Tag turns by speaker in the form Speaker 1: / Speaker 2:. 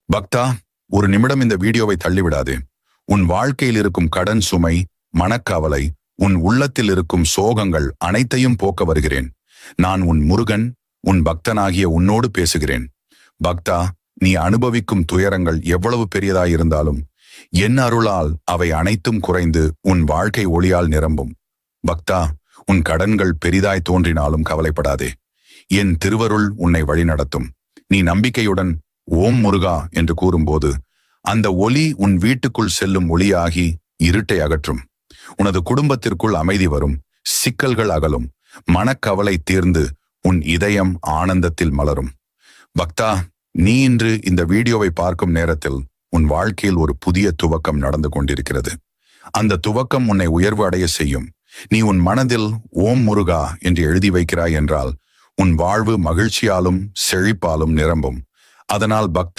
Speaker 1: பக்தா, ஒரு நிமிடம் இந்த வீடியோவை தள்ளிவிடாதே. உன் வாழ்க்கையில் இருக்கும் கடன் சுமை, மனக்கவலை, உன் உள்ளத்தில் இருக்கும் சோகங்கள் அனைத்தையும் போக்க வருகிறேன். நான் உன் முருகன், உன் பக்தனாகிய உன்னோடு பேசுகிறேன். பக்தா, நீ அனுபவிக்கும் துயரங்கள் எவ்வளவு பெரியதாயிருந்தாலும் என் அருளால் அவை அனைத்தும் குறைந்து உன் வாழ்க்கை ஒளியால் நிரம்பும். பக்தா, உன் கடன்கள் பெரிதாய் தோன்றினாலும் கவலைப்படாதே. என் திருவருள் உன்னை வழிநடத்தும். நீ நம்பிக்கையுடன் ஓம் முருகா என்று கூறும்போது அந்த ஒளி உன் வீட்டுக்குள் செல்லும் ஒளியாகி இருட்டை அகற்றும். உனது குடும்பத்திற்குள் அமைதி வரும், சிக்கல்கள் அகலும், மனக்கவலை தீர்ந்து உன் இதயம் ஆனந்தத்தில் மலரும். பக்தா, நீ இன்று இந்த வீடியோவை பார்க்கும் நேரத்தில் உன் வாழ்க்கையில் ஒரு புதிய துவக்கம் நடந்து கொண்டிருக்கிறது. அந்த துவக்கம் உன்னை உயர்வு அடைய செய்யும். நீ உன் மனதில் ஓம் முருகா என்று எழுதி வைக்கிறாய் என்றால் உன் வாழ்வு மகிழ்ச்சியாலும் செழிப்பாலும் நிரம்பும். அதனால் பக்தா,